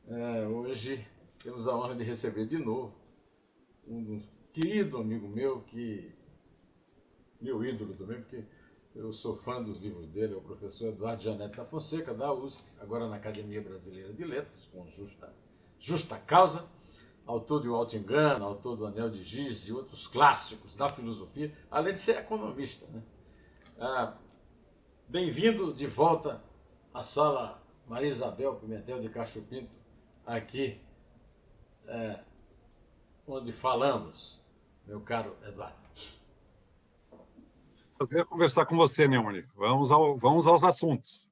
Hoje temos a honra de receber de novo um querido amigo meu, meu ídolo também, porque eu sou fã dos livros dele, é o professor Eduardo Janete da Fonseca, da USP, agora na Academia Brasileira de Letras, com justa causa, autor de O Alto Engano, autor do Anel de Giz e outros clássicos da filosofia, além de ser economista, né? Bem-vindo de volta à sala Maria Isabel Pimentel de Castro Pinto, aqui onde falamos, meu caro Eduardo. Prazer conversar com você, Neumann. Vamos aos assuntos.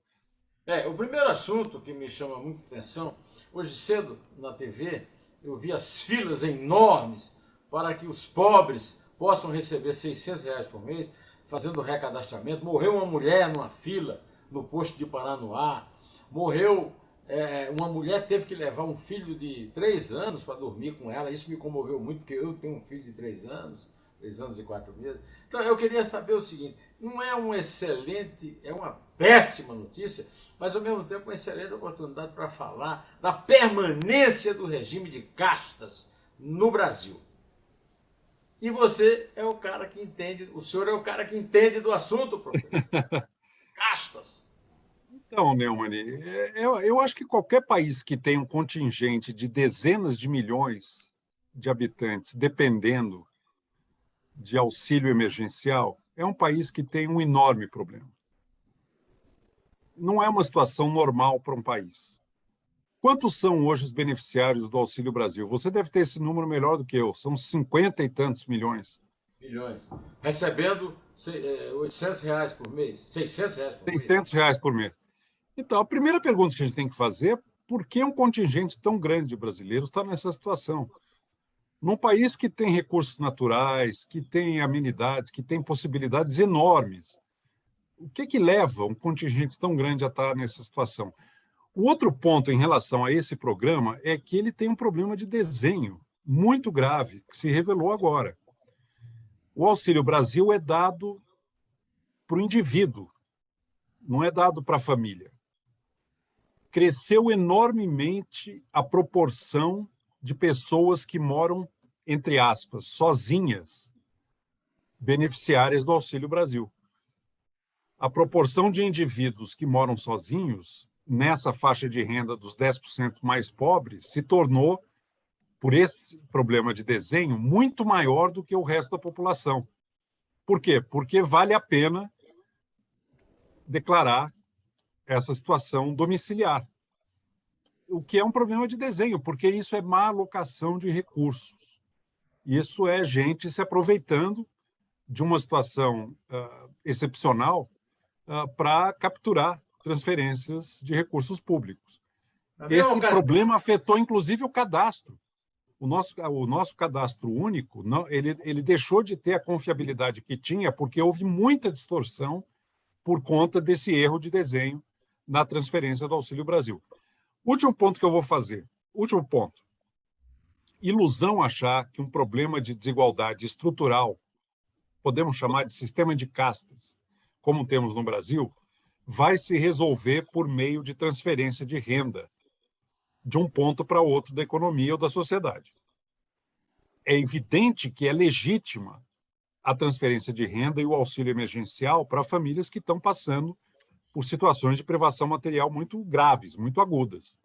O primeiro assunto que me chama muita atenção, hoje cedo na TV, eu vi as filas enormes para que os pobres possam receber R$ 600 por mês, fazendo recadastramento. Morreu uma mulher numa fila no posto de Paranoá. Morreu, uma mulher teve que levar um filho de 3 anos para dormir com ela. Isso me comoveu muito, porque eu tenho um filho de 3 anos e 4 meses. Então eu queria saber o seguinte, não é um excelente, é uma péssima notícia, mas ao mesmo tempo uma excelente oportunidade para falar da permanência do regime de castas no Brasil. E você é o cara que entende, o senhor é o cara que entende do assunto, professor. Castas. Então, Neumann, eu acho que qualquer país que tem um contingente de dezenas de milhões de habitantes dependendo de auxílio emergencial é um país que tem um enorme problema. Não é uma situação normal para um país. Quantos são hoje os beneficiários do Auxílio Brasil? Você deve ter esse número melhor do que eu. São 50 e tantos milhões. Recebendo R$ 800 por mês, R$ 600 por mês. R$ 600 por mês. Então, a primeira pergunta que a gente tem que fazer é por que um contingente tão grande de brasileiros está nessa situação? Num país que tem recursos naturais, que tem amenidades, que tem possibilidades enormes, o que leva um contingente tão grande a estar nessa situação? O outro ponto em relação a esse programa é que ele tem um problema de desenho muito grave, que se revelou agora. O Auxílio Brasil é dado para o indivíduo, não é dado para a família. Cresceu enormemente a proporção de pessoas que moram, entre aspas, sozinhas, beneficiárias do Auxílio Brasil. A proporção de indivíduos que moram sozinhos, nessa faixa de renda dos 10% mais pobres, se tornou, por esse problema de desenho, muito maior do que o resto da população. Por quê? Porque vale a pena declarar essa situação domiciliar, o que é um problema de desenho, porque isso é má alocação de recursos. Isso é gente se aproveitando de uma situação excepcional para capturar transferências de recursos públicos. Esse problema afetou, inclusive, o cadastro. O nosso cadastro único, ele deixou de ter a confiabilidade que tinha porque houve muita distorção por conta desse erro de desenho na transferência do Auxílio Brasil. Último ponto que eu vou fazer. Último ponto. Ilusão achar que um problema de desigualdade estrutural, podemos chamar de sistema de castas, como temos no Brasil, vai se resolver por meio de transferência de renda de um ponto para outro da economia ou da sociedade. É evidente que é legítima a transferência de renda e o auxílio emergencial para famílias que estão passando por situações de privação material muito graves, muito agudas.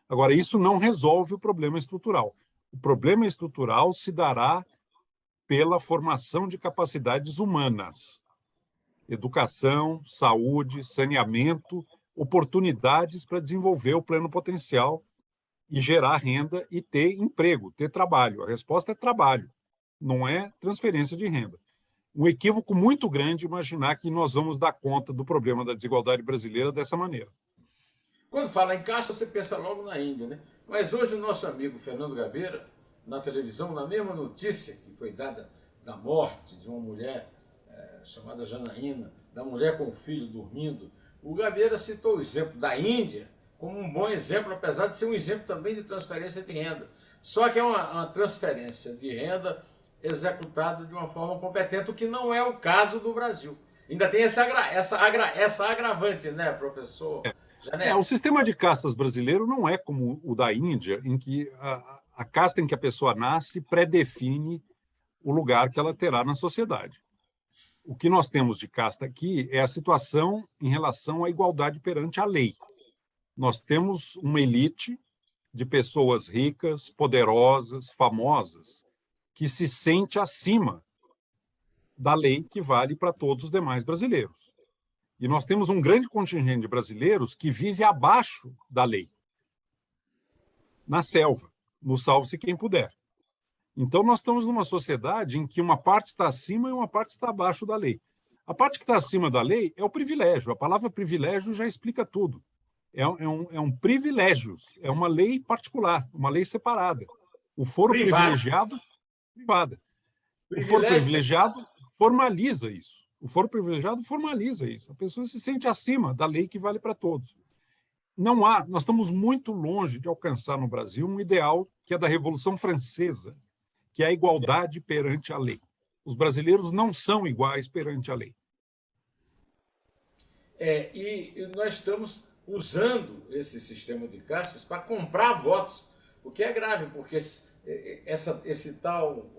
Agora, isso não resolve o problema estrutural. O problema estrutural se dará pela formação de capacidades humanas. Educação, saúde, saneamento, oportunidades para desenvolver o pleno potencial e gerar renda e ter emprego, ter trabalho. A resposta é trabalho, não é transferência de renda. Um equívoco muito grande imaginar que nós vamos dar conta do problema da desigualdade brasileira dessa maneira. Quando fala em casta, você pensa logo na Índia, né? Mas hoje o nosso amigo Fernando Gabeira, na televisão, na mesma notícia que foi dada da morte de uma mulher chamada Janaína, da mulher com o filho dormindo, o Gabeira citou o exemplo da Índia como um bom exemplo, apesar de ser um exemplo também de transferência de renda. Só que é uma transferência de renda executada de uma forma competente, o que não é o caso do Brasil. Ainda tem essa agravante, né, professor O sistema de castas brasileiro não é como o da Índia, em que a casta em que a pessoa nasce predefine o lugar que ela terá na sociedade. O que nós temos de casta aqui é a situação em relação à igualdade perante a lei. Nós temos uma elite de pessoas ricas, poderosas, famosas, que se sente acima da lei que vale para todos os demais brasileiros. E nós temos um grande contingente de brasileiros que vive abaixo da lei, na selva, no salve-se quem puder. Então, nós estamos numa sociedade em que uma parte está acima e uma parte está abaixo da lei. A parte que está acima da lei é o privilégio. A palavra privilégio já explica tudo. É um privilégio, é uma lei particular, uma lei separada. O foro privilegiado, privada. O foro privilegiado formaliza isso. O foro privilegiado formaliza isso. A pessoa se sente acima da lei que vale para todos. Nós estamos muito longe de alcançar no Brasil um ideal que é da Revolução Francesa, que é a igualdade perante a lei. Os brasileiros não são iguais perante a lei. E nós estamos usando esse sistema de castas para comprar votos, o que é grave, porque esse tal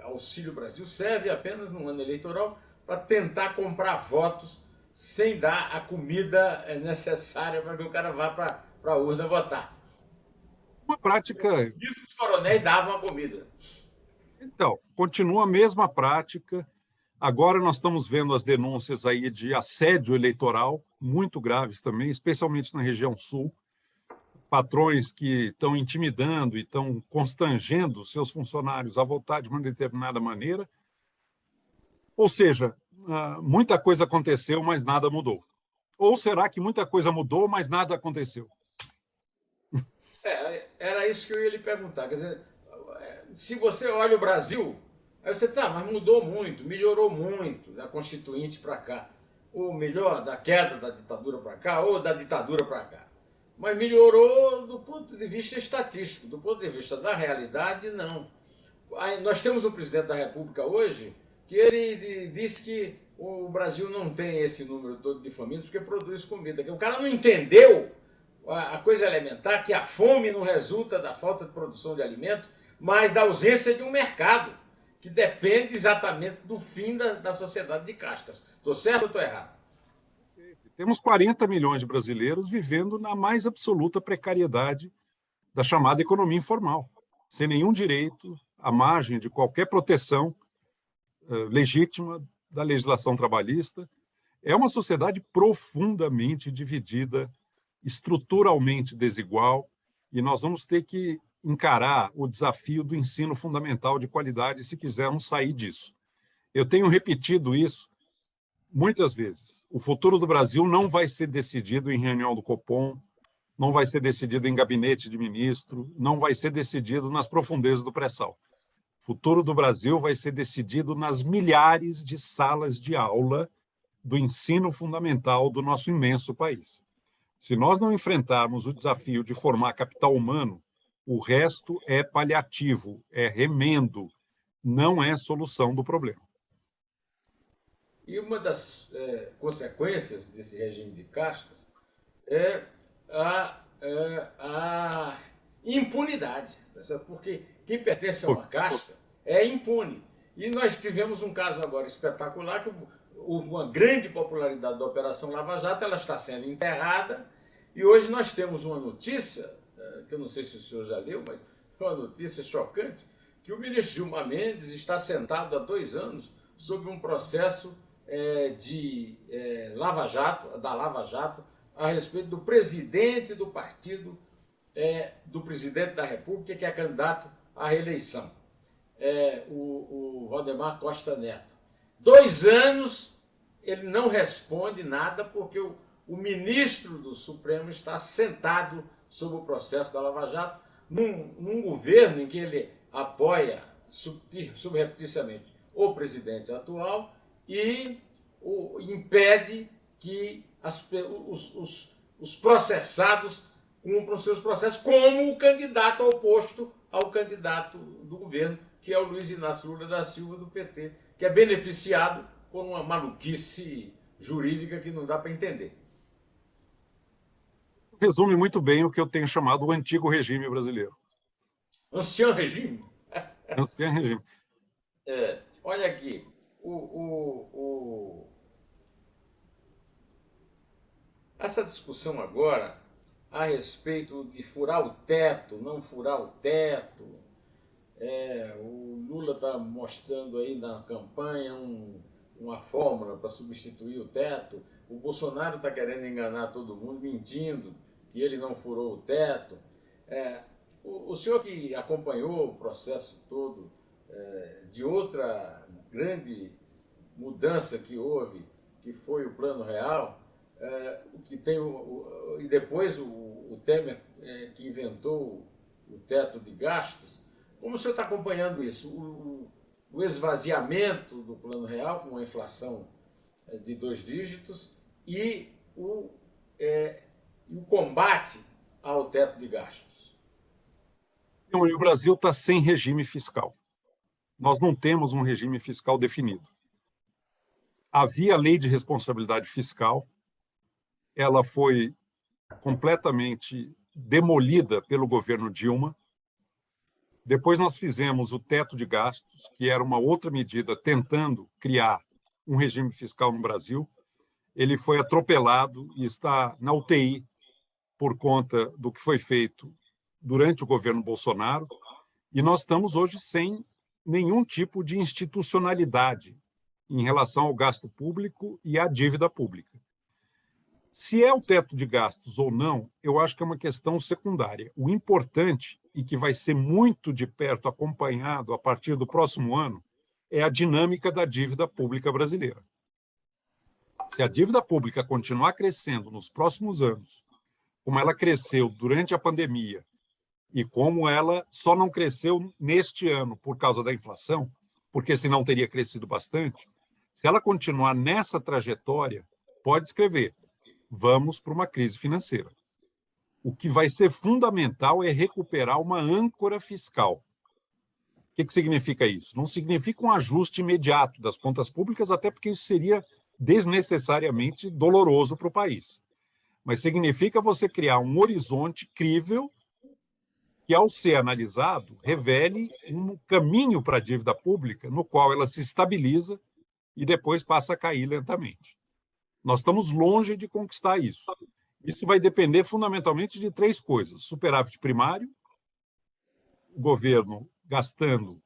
Auxílio Brasil serve apenas no ano eleitoral para tentar comprar votos sem dar a comida necessária para que o cara vá para a urna votar. Uma prática... Isso os coronéis davam a comida. Então, continua a mesma prática. Agora nós estamos vendo as denúncias aí de assédio eleitoral, muito graves também, especialmente na região sul. Patrões que estão intimidando e estão constrangendo seus funcionários a votar de uma determinada maneira. Ou seja, muita coisa aconteceu, mas nada mudou. Ou será que muita coisa mudou, mas nada aconteceu? Era isso que eu ia lhe perguntar. Quer dizer, se você olha o Brasil, aí você mas mudou muito, melhorou muito da Constituinte para cá. Ou melhor, da queda da ditadura para cá, ou da ditadura para cá. Mas melhorou do ponto de vista estatístico, do ponto de vista da realidade, não. Aí, nós temos um presidente da República hoje que ele disse que o Brasil não tem esse número todo de famintos porque produz comida. Que o cara não entendeu a coisa elementar, que a fome não resulta da falta de produção de alimento, mas da ausência de um mercado, que depende exatamente do fim da sociedade de castas. Estou certo ou estou errado? Temos 40 milhões de brasileiros vivendo na mais absoluta precariedade da chamada economia informal, sem nenhum direito, à margem de qualquer proteção legítima da legislação trabalhista. É uma sociedade profundamente dividida, estruturalmente desigual, e nós vamos ter que encarar o desafio do ensino fundamental de qualidade se quisermos sair disso. Eu tenho repetido isso muitas vezes. O futuro do Brasil não vai ser decidido em reunião do Copom, não vai ser decidido em gabinete de ministro, não vai ser decidido nas profundezas do pré-sal. O futuro do Brasil vai ser decidido nas milhares de salas de aula do ensino fundamental do nosso imenso país. Se nós não enfrentarmos o desafio de formar capital humano, o resto é paliativo, é remendo, não é solução do problema. E uma das consequências desse regime de castas é a impunidade, porque quem pertence a uma casta é impune. E nós tivemos um caso agora espetacular, que houve uma grande popularidade da Operação Lava Jato, ela está sendo enterrada, e hoje nós temos uma notícia, que eu não sei se o senhor já leu, mas foi uma notícia chocante, que o ministro Gilmar Mendes está sentado há 2 anos sob um processo da Lava Jato, a respeito do presidente do partido do presidente da República, que é candidato à reeleição, o Valdemar Costa Neto. 2 anos ele não responde nada porque o ministro do Supremo está sentado sob o processo da Lava Jato, num governo em que ele apoia subrepticiamente o presidente atual e impede que os processados cumpram seus processos, como o candidato oposto ao candidato do governo, que é o Luiz Inácio Lula da Silva, do PT, que é beneficiado por uma maluquice jurídica que não dá para entender. resume muito bem o que eu tenho chamado o antigo regime brasileiro. Ancien regime? Ancien regime. Olha aqui, o, essa discussão agora a respeito de furar o teto, não furar o teto, o Lula está mostrando aí na campanha uma fórmula para substituir o teto, o Bolsonaro está querendo enganar todo mundo, mentindo que ele não furou o teto. O senhor que acompanhou o processo todo de outra grande mudança que houve, que foi o Plano Real, que tem e depois o Temer que inventou o teto de gastos. Como o senhor está acompanhando isso? O esvaziamento do Plano Real, com uma inflação de 2 dígitos, e o combate ao teto de gastos? O Brasil está sem regime fiscal. Nós não temos um regime fiscal definido. Havia a lei de responsabilidade fiscal, ela foi completamente demolida pelo governo Dilma. Depois nós fizemos o teto de gastos, que era uma outra medida tentando criar um regime fiscal no Brasil. Ele foi atropelado e está na UTI por conta do que foi feito durante o governo Bolsonaro. E nós estamos hoje sem nenhum tipo de institucionalidade em relação ao gasto público e à dívida pública. Se é o teto de gastos ou não, eu acho que é uma questão secundária. O importante, e que vai ser muito de perto acompanhado a partir do próximo ano, é a dinâmica da dívida pública brasileira. Se a dívida pública continuar crescendo nos próximos anos, como ela cresceu durante a pandemia, e como ela só não cresceu neste ano por causa da inflação, porque senão teria crescido bastante, se ela continuar nessa trajetória, pode escrever, vamos para uma crise financeira. O que vai ser fundamental é recuperar uma âncora fiscal. O que significa isso? Não significa um ajuste imediato das contas públicas, até porque isso seria desnecessariamente doloroso para o país. Mas significa você criar um horizonte crível que, ao ser analisado, revele um caminho para a dívida pública no qual ela se estabiliza e depois passa a cair lentamente. Nós estamos longe de conquistar isso. Isso vai depender fundamentalmente de 3 coisas: superávit primário, o governo gastando,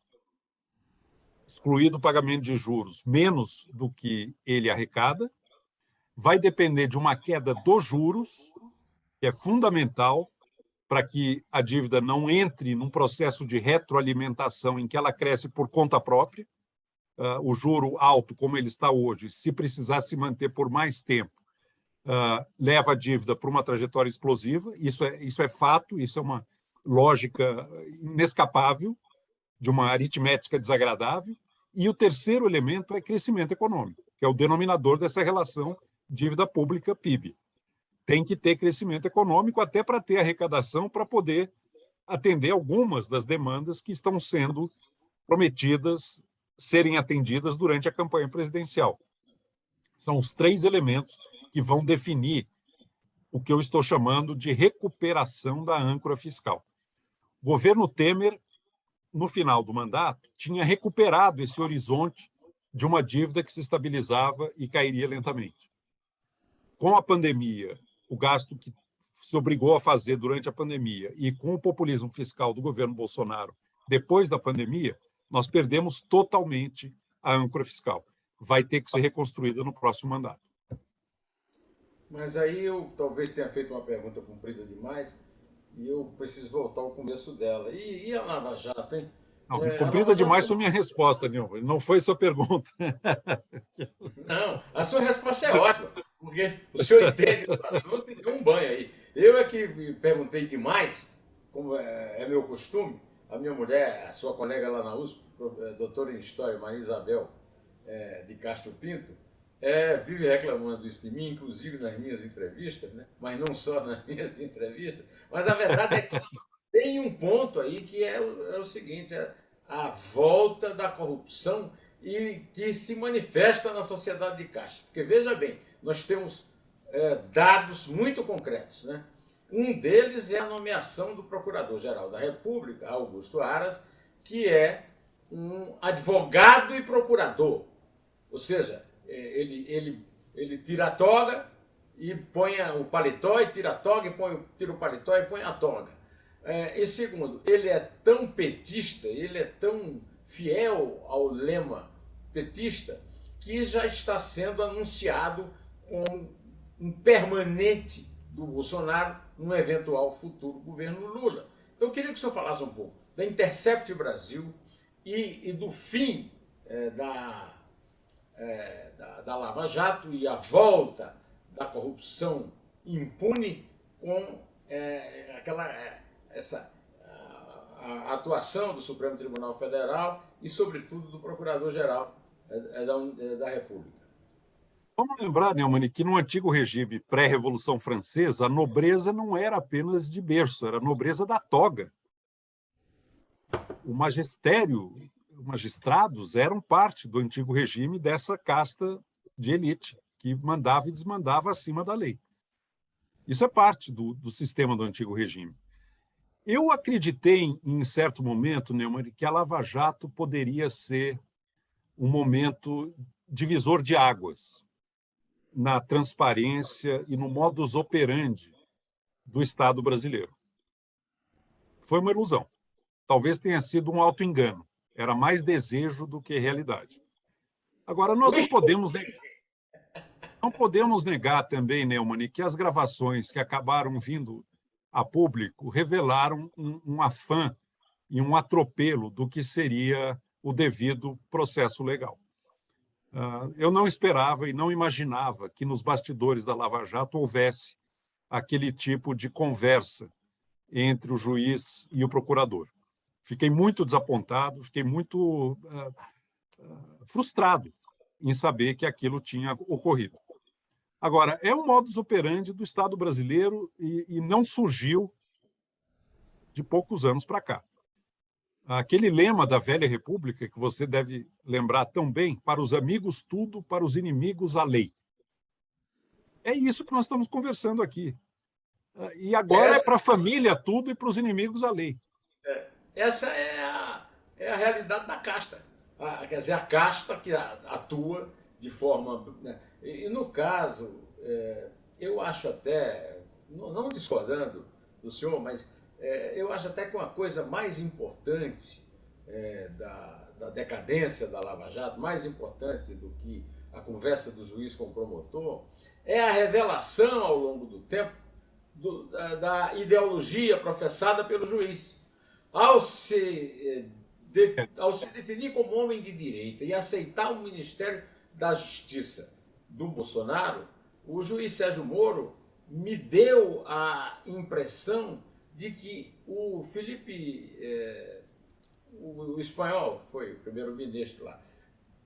excluído o pagamento de juros, menos do que ele arrecada, vai depender de uma queda dos juros, que é fundamental para que a dívida não entre num processo de retroalimentação em que ela cresce por conta própria. O juro alto, como ele está hoje, se precisar se manter por mais tempo, leva a dívida para uma trajetória explosiva. Isso é fato, isso é uma lógica inescapável de uma aritmética desagradável. E o terceiro elemento é crescimento econômico, que é o denominador dessa relação dívida pública-PIB. Tem que ter crescimento econômico até para ter arrecadação para poder atender algumas das demandas que estão sendo prometidas serem atendidas durante a campanha presidencial. São os 3 elementos que vão definir o que eu estou chamando de recuperação da âncora fiscal. O governo Temer, no final do mandato, tinha recuperado esse horizonte de uma dívida que se estabilizava e cairia lentamente. Com a pandemia, o gasto que se obrigou a fazer durante a pandemia e com o populismo fiscal do governo Bolsonaro depois da pandemia, nós perdemos totalmente a âncora fiscal. Vai ter que ser reconstruída no próximo mandato. Mas aí eu talvez tenha feito uma pergunta comprida demais e eu preciso voltar ao começo dela. E a Lava Jato, hein? Não, comprida demais foi minha resposta, Nilton. Não foi sua pergunta. Não, a sua resposta é ótima, porque o senhor entende do assunto e deu um banho aí. Eu é que me perguntei demais, como é meu costume. A minha mulher, a sua colega lá na USP, doutora em História, Maria Isabel de Castro Pinto, vive reclamando isso de mim, inclusive nas minhas entrevistas, né? Mas não só nas minhas entrevistas. Mas a verdade é que tem um ponto aí que é o seguinte, a volta da corrupção e que se manifesta na sociedade de Castro. Porque, veja bem, nós temos dados muito concretos, né? Um deles é a nomeação do Procurador-Geral da República, Augusto Aras, que é um advogado e procurador. Ou seja, ele tira a toga e põe o paletó, e tira a toga, e tira o paletó e põe a toga. E segundo, ele é tão petista, ele é tão fiel ao lema petista, que já está sendo anunciado como um permanente do Bolsonaro num eventual futuro governo Lula. Então eu queria que o senhor falasse um pouco da Intercept Brasil e do fim da Lava Jato e a volta da corrupção impune com a atuação do Supremo Tribunal Federal e, sobretudo, do Procurador-Geral da República. Vamos lembrar, Neumann, que no antigo regime pré-revolução francesa, a nobreza não era apenas de berço, era a nobreza da toga. O magistério, os magistrados eram parte do antigo regime dessa casta de elite, que mandava e desmandava acima da lei. Isso é parte do sistema do antigo regime. Eu acreditei, em certo momento, Neumann, que a Lava Jato poderia ser um momento divisor de águas na transparência e no modus operandi do Estado brasileiro. Foi uma ilusão. Talvez tenha sido um auto-engano. Era mais desejo do que realidade. Agora, nós não podemos negar também, Neumann, que as gravações que acabaram vindo a público revelaram um afã e um atropelo do que seria o devido processo legal. Eu não esperava e não imaginava que nos bastidores da Lava Jato houvesse aquele tipo de conversa entre o juiz e o procurador. Fiquei muito desapontado, fiquei muito frustrado em saber que aquilo tinha ocorrido. Agora, é um modus operandi do Estado brasileiro e não surgiu de poucos anos para cá. Aquele lema da velha República, que você deve lembrar tão bem, para os amigos tudo, para os inimigos a lei. É isso que nós estamos conversando aqui. E agora é para a família tudo e para os inimigos a lei. Essa é a realidade da casta. Quer dizer, a casta que atua de forma... Né? E no caso, eu acho até, não discordando do senhor, mas eu acho até que uma coisa mais importante da decadência da Lava Jato, mais importante do que a conversa do juiz com o promotor, é a revelação ao longo do tempo da ideologia professada pelo juiz. Ao se definir como homem de direita e aceitar o Ministério da Justiça do Bolsonaro, o juiz Sérgio Moro me deu a impressão de que o Felipe, o espanhol, foi o primeiro-ministro lá,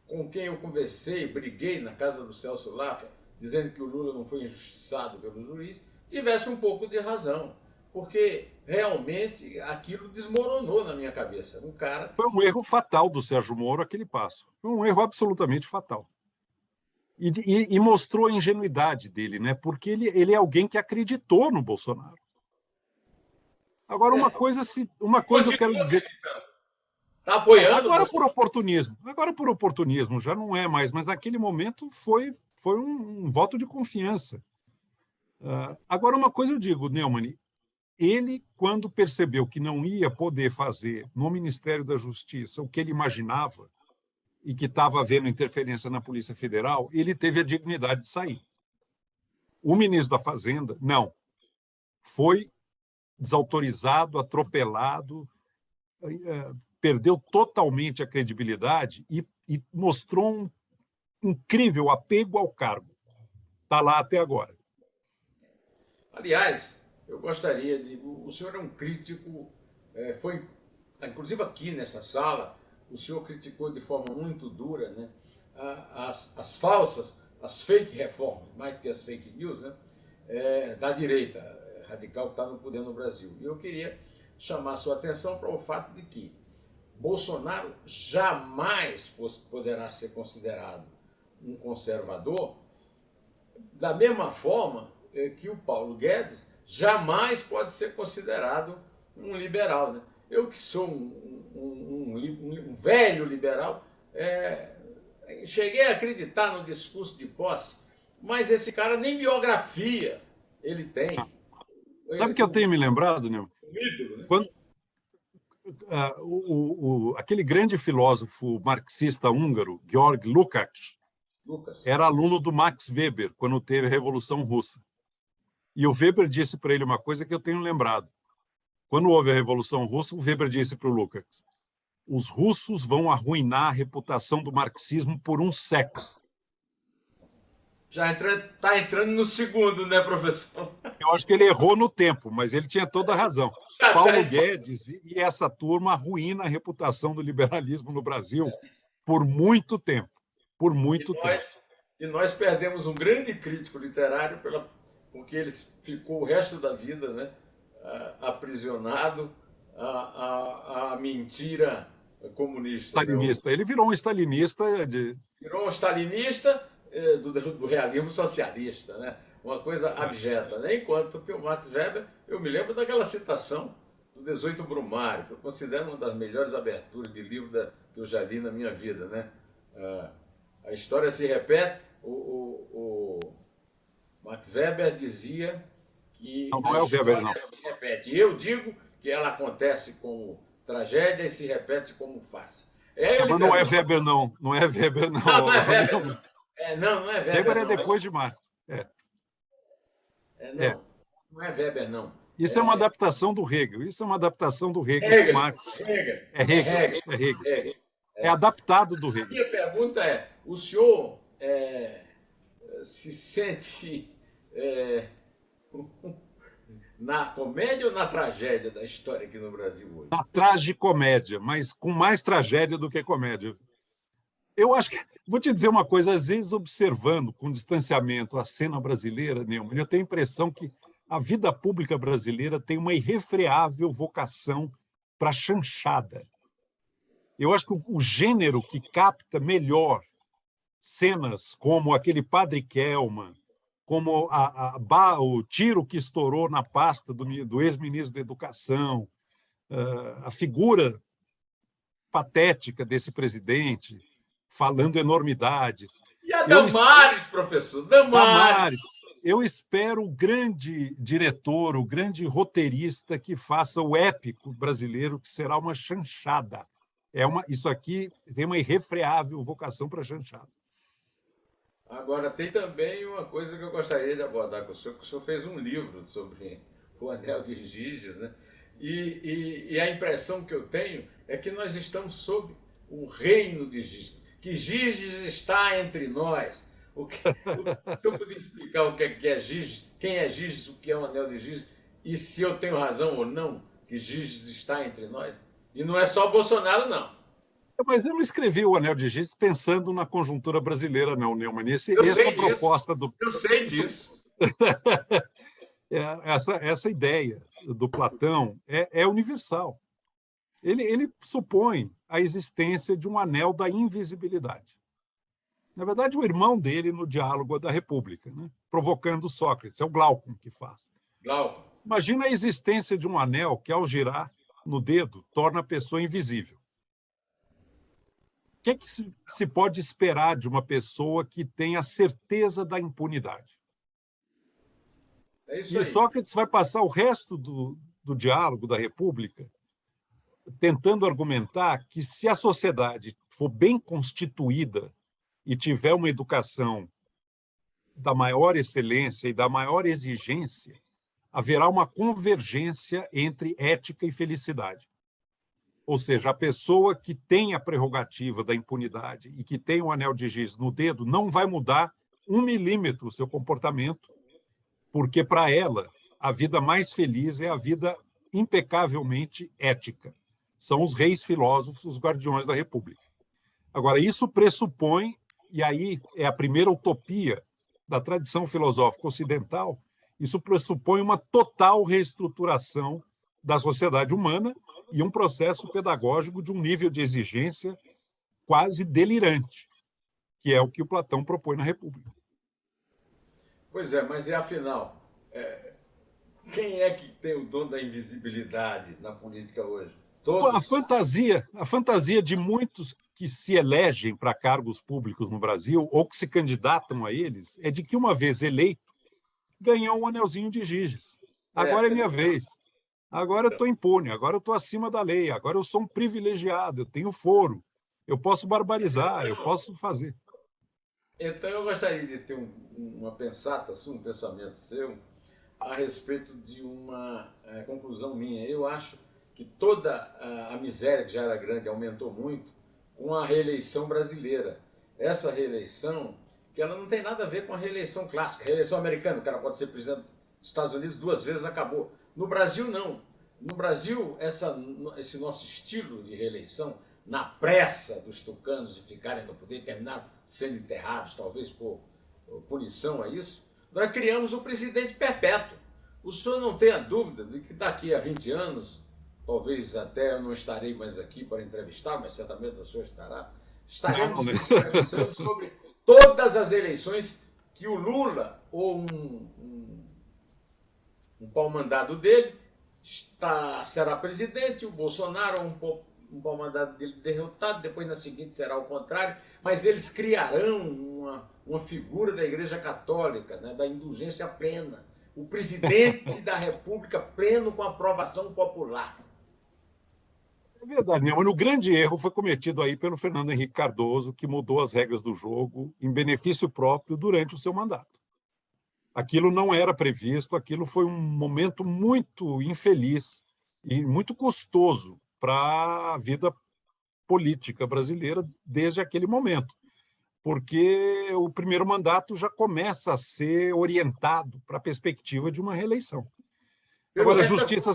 com quem eu conversei, briguei na casa do Celso Laffer, dizendo que o Lula não foi injustiçado pelo juiz, tivesse um pouco de razão, porque realmente aquilo desmoronou na minha cabeça. Foi um erro fatal do Sérgio Moro aquele passo. Foi um erro absolutamente fatal. E mostrou a ingenuidade dele, né? Porque ele é alguém que acreditou no Bolsonaro. Agora, uma coisa eu quero dizer... Está apoiando? Agora por oportunismo, já não é mais, mas naquele momento foi um voto de confiança. Agora, uma coisa eu digo, Neumann, ele, quando percebeu que não ia poder fazer no Ministério da Justiça o que ele imaginava e que estava havendo interferência na Polícia Federal, ele teve a dignidade de sair. O ministro da Fazenda, não. Foi desautorizado, atropelado, perdeu totalmente a credibilidade e mostrou um incrível apego ao cargo. Está lá até agora. Aliás, eu gostaria de... O senhor é um crítico, foi, inclusive aqui nessa sala, o senhor criticou de forma muito dura, né, as falsas, as fake reformas, mais do que as fake news, né, da direita radical que está no poder no Brasil. E eu queria chamar a sua atenção para o fato de que Bolsonaro jamais poderá ser considerado um conservador, da mesma forma que o Paulo Guedes jamais pode ser considerado um liberal, né? Eu que sou um velho liberal, cheguei a acreditar no discurso de posse, mas esse cara nem biografia ele tem. Sabe o que eu tenho me lembrado, Nil? Um ídolo, né? Quando, aquele grande filósofo marxista húngaro, Georg Lukács, era aluno do Max Weber quando teve a Revolução Russa. E o Weber disse para ele uma coisa que eu tenho lembrado. Quando houve a Revolução Russa, o Weber disse para o Lukács: os russos vão arruinar a reputação do marxismo por um século. Já está entrando no segundo, né, professor? Eu acho que ele errou no tempo, mas ele tinha toda a razão. Paulo Guedes e essa turma arruína a reputação do liberalismo no Brasil por muito tempo. Por muito tempo. E nós perdemos um grande crítico literário porque ele ficou o resto da vida, né, aprisionado à mentira comunista. Stalinista. Né? Ele virou um stalinista. Virou um stalinista do realismo socialista, né? Uma coisa abjeta. Né? Enquanto que o Max Weber, eu me lembro daquela citação do 18 Brumário, que eu considero uma das melhores aberturas de livro que eu já li na minha vida. Né? A história se repete. O Max Weber dizia que não é o Weber, não. Se repete. E eu digo que ela acontece como tragédia e se repete como farsa. Mas não é Weber, não. Não é Weber, não. Não é Weber, não. Não é Weber. Weber é depois de Marx. Não é Weber, não. Isso é uma adaptação do Hegel. Isso é uma adaptação do Hegel do Marx. Hegel. É adaptado do Hegel. Minha pergunta é: o senhor se sente na comédia ou na tragédia da história aqui no Brasil hoje? Na tragicomédia, mas com mais tragédia do que comédia. Eu acho que... Vou te dizer uma coisa, às vezes, observando com distanciamento a cena brasileira, Neumann, eu tenho a impressão que a vida pública brasileira tem uma irrefreável vocação para chanchada. Eu acho que o gênero que capta melhor cenas como aquele Padre Kelman, como o tiro que estourou na pasta do ex-ministro da Educação, a figura patética desse presidente, falando enormidades. E a Damares, professor? Damares. Eu espero o grande diretor, o grande roteirista que faça o épico brasileiro, que será uma chanchada. Isso aqui tem uma irrefreável vocação para chanchada. Agora, tem também uma coisa que eu gostaria de abordar com o senhor, que o senhor fez um livro sobre o Anel de Giges, né? E a impressão que eu tenho é que nós estamos sob o reino de Giges, que Giges está entre nós. O senhor podia explicar o que é Giges, quem é Giges, o que é o Anel de Giges, e se eu tenho razão ou não, que Giges está entre nós? E não é só Bolsonaro, não. Mas eu não escrevi o Anel de Giges pensando na conjuntura brasileira, não, Neumann. Essa proposta do... Eu sei disso. Essa ideia do Platão é universal. Ele supõe a existência de um anel da invisibilidade. Na verdade, o irmão dele, no Diálogo da República, né? Provocando Sócrates, é o Glaucon que faz. Glaucon. Imagina a existência de um anel que, ao girar no dedo, torna a pessoa invisível. O que se pode esperar de uma pessoa que tem a certeza da impunidade? É isso aí. E Sócrates vai passar o resto do Diálogo da República tentando argumentar que, se a sociedade for bem constituída e tiver uma educação da maior excelência e da maior exigência, haverá uma convergência entre ética e felicidade. Ou seja, a pessoa que tem a prerrogativa da impunidade e que tem o anel de giz no dedo não vai mudar 1 milímetro o seu comportamento, porque, para ela, a vida mais feliz é a vida impecavelmente ética. São os reis filósofos, os guardiões da República. Agora, isso pressupõe, e aí é a primeira utopia da tradição filosófica ocidental, isso pressupõe uma total reestruturação da sociedade humana e um processo pedagógico de um nível de exigência quase delirante, que é o que o Platão propõe na República. Pois é, mas e afinal, Quem é que tem o dom da invisibilidade na política hoje? A Todos. fantasia, a fantasia de muitos que se elegem para cargos públicos no Brasil ou que se candidatam a eles é de que, uma vez eleito, ganhou um anelzinho de Giges. Agora é minha vez. Agora eu estou impune, agora eu estou acima da lei, agora eu sou um privilegiado, eu tenho foro, eu posso barbarizar, eu posso fazer. Então eu gostaria de ter uma pensata sua, um pensamento seu, a respeito de uma conclusão minha. Eu acho que toda a miséria que já era grande aumentou muito com a reeleição brasileira. Essa reeleição, que ela não tem nada a ver com a reeleição clássica. A reeleição americana, o cara pode ser presidente dos Estados Unidos 2 vezes, acabou. No Brasil, não. No Brasil, esse nosso estilo de reeleição, na pressa dos tucanos de ficarem no poder, terminaram sendo enterrados, talvez por punição a isso, nós criamos o presidente perpétuo. O senhor não tenha dúvida de que daqui a 20 anos, talvez até eu não estarei mais aqui para entrevistar, mas certamente o senhor estará, Não, estaremos né? nos perguntando sobre todas as eleições que o Lula ou um pau-mandado dele será presidente, o Bolsonaro um pau-mandado dele derrotado, depois na seguinte será o contrário, mas eles criarão uma figura da Igreja Católica, né, da indulgência plena, o presidente da República pleno com aprovação popular. É verdade, né? Mas o grande erro foi cometido aí pelo Fernando Henrique Cardoso, que mudou as regras do jogo em benefício próprio durante o seu mandato. Aquilo não era previsto, aquilo foi um momento muito infeliz e muito custoso para a vida política brasileira desde aquele momento, porque o primeiro mandato já começa a ser orientado para a perspectiva de uma reeleição. Pelo Agora, resto, pelo justiça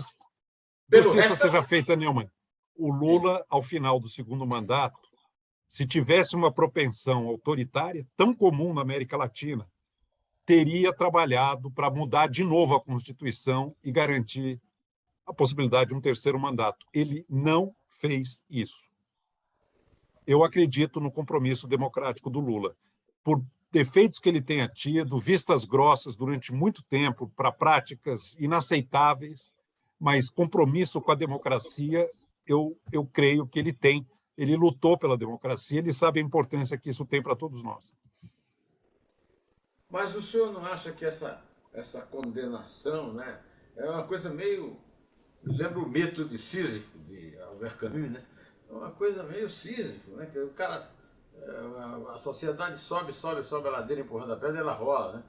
resto, seja feita, Neumann. O Lula, ao final do segundo mandato, se tivesse uma propensão autoritária, tão comum na América Latina, teria trabalhado para mudar de novo a Constituição e garantir a possibilidade de um terceiro mandato. Ele não fez isso. Eu acredito no compromisso democrático do Lula. Por defeitos que ele tenha tido, vistas grossas durante muito tempo para práticas inaceitáveis, mas compromisso com a democracia, eu creio que ele tem. Ele lutou pela democracia, ele sabe a importância que isso tem para todos nós. mas o senhor não acha que essa condenação, né, é uma coisa meio... Lembra o mito de Sísifo, de Albert Camus, né? É uma coisa meio Sísifo, né? Que o cara, a sociedade sobe, sobe, sobe a ladeira empurrando a pedra e ela rola, né?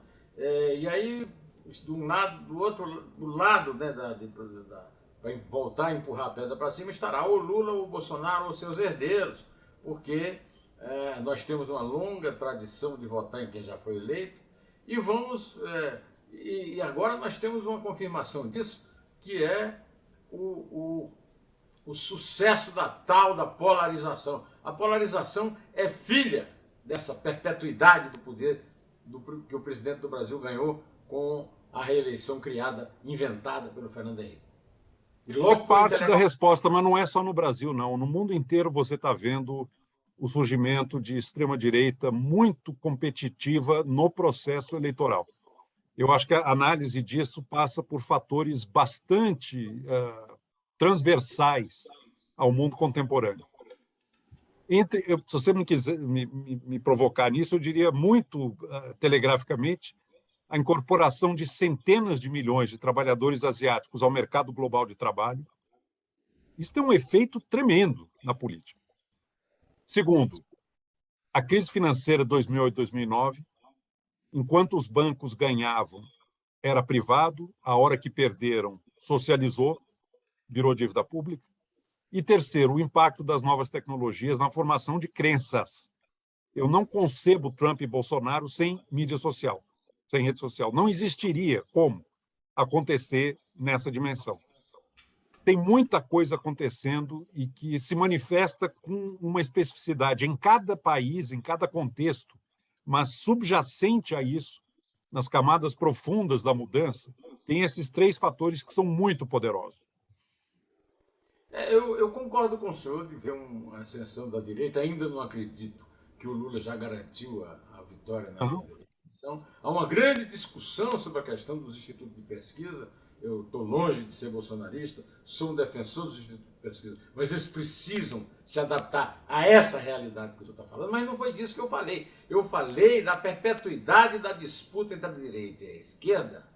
E aí, de um lado, do lado, né, para voltar a empurrar a pedra para cima, estará o Lula, o Bolsonaro ou seus herdeiros, porque nós temos uma longa tradição de votar em quem já foi eleito e e agora nós temos uma confirmação disso, que é o, o sucesso da polarização. A polarização é filha dessa perpetuidade do poder que o presidente do Brasil ganhou com a reeleição criada, inventada pelo Fernando Henrique. E É logo por parte da resposta, mas não é só no Brasil, não. No mundo inteiro você está vendo o surgimento de extrema-direita muito competitiva no processo eleitoral. Eu acho que a análise disso passa por fatores bastante transversais ao mundo contemporâneo. Se você não quiser me provocar nisso, eu diria muito telegraficamente a incorporação de centenas de milhões de trabalhadores asiáticos ao mercado global de trabalho. Isso tem um efeito tremendo na política. Segundo, a crise financeira de 2008-2009, enquanto os bancos ganhavam, era privado, a hora que perderam, socializou, virou dívida pública. E terceiro, o impacto das novas tecnologias na formação de crenças. Eu não concebo Trump e Bolsonaro sem mídia social, sem rede social. Não existiria como acontecer nessa dimensão. Tem muita coisa acontecendo e que se manifesta com uma especificidade em cada país, em cada contexto, mas subjacente a isso, nas camadas profundas da mudança, tem esses três fatores que são muito poderosos. Eu concordo com o senhor de ver uma ascensão da direita. Ainda não acredito que o Lula já garantiu a vitória na Uhum. Há uma grande discussão sobre a questão dos institutos de pesquisa. Eu estou longe de ser bolsonarista, sou um defensor dos institutos de pesquisa, mas eles precisam se adaptar a essa realidade que o senhor está falando. Mas não foi disso que eu falei. Eu falei da perpetuidade da disputa entre a direita e a esquerda,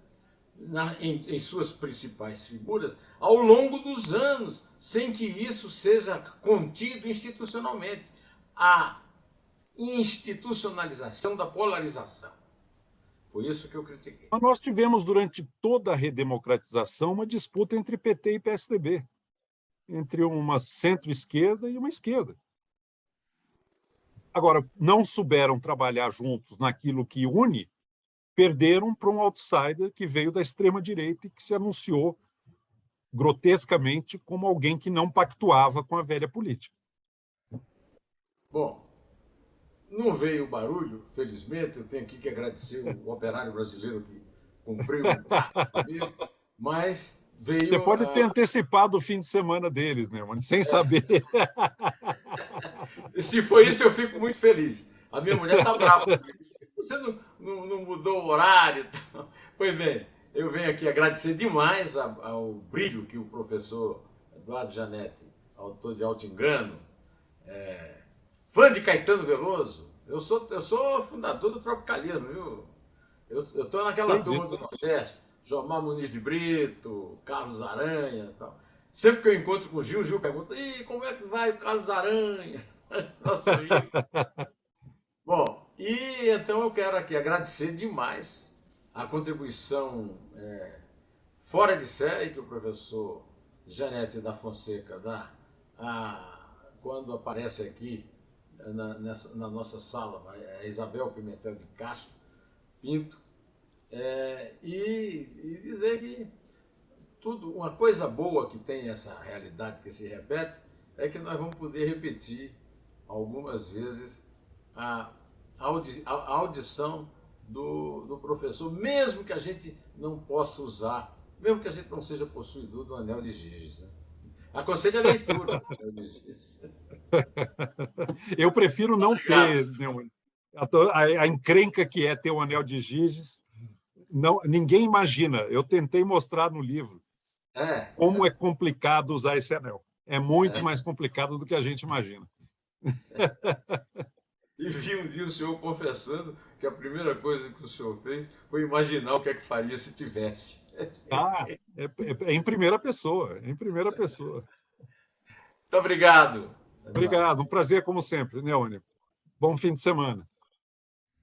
em suas principais figuras, ao longo dos anos, sem que isso seja contido institucionalmente. A institucionalização da polarização. Foi isso que eu critiquei. Mas nós tivemos, durante toda a redemocratização, uma disputa entre PT e PSDB, entre uma centro-esquerda e uma esquerda. Agora, não souberam trabalhar juntos naquilo que une, perderam para um outsider que veio da extrema-direita e que se anunciou grotescamente como alguém que não pactuava com a velha política. Bom, não veio o barulho, felizmente, eu tenho aqui que agradecer o operário brasileiro que cumpriu comigo, mas veio... Você pode ter antecipado o fim de semana deles, né, mano? Sem saber. Se foi isso, eu fico muito feliz. A minha mulher está brava comigo. Você não mudou o horário? Pois bem, eu venho aqui agradecer demais ao brilho que o professor Eduardo Janete, autor de Alto Engano, fã de Caetano Veloso. Eu sou fundador do Tropicalismo, viu? Eu estou naquela turma do Nordeste, Jomar Muniz de Brito, Carlos Aranha e tal. Sempre que eu encontro com o Gil pergunta: "E como é que vai o Carlos Aranha?" Nosso amigo. Bom, e então eu quero aqui agradecer demais a contribuição fora de série que o professor Janete da Fonseca dá quando aparece aqui na nossa sala, a Isabel Pimentel de Castro Pinto, e dizer que uma coisa boa que tem essa realidade que se repete é que nós vamos poder repetir algumas vezes a audição do professor, mesmo que a gente não possa usar, mesmo que a gente não seja possuidor do anel de Giges. Né? Aconselho a leitura do anel de Giges. Eu prefiro não ter, né, a encrenca que é ter o anel de Giges. Não, ninguém imagina. Eu tentei mostrar no livro como é complicado usar esse anel. É muito mais complicado do que a gente imagina. E vi um dia o senhor confessando que a primeira coisa que o senhor fez foi imaginar o que é que faria se tivesse. É em primeira pessoa, é em primeira pessoa. Muito obrigado. Obrigado, um prazer como sempre, Neônio. Bom fim de semana.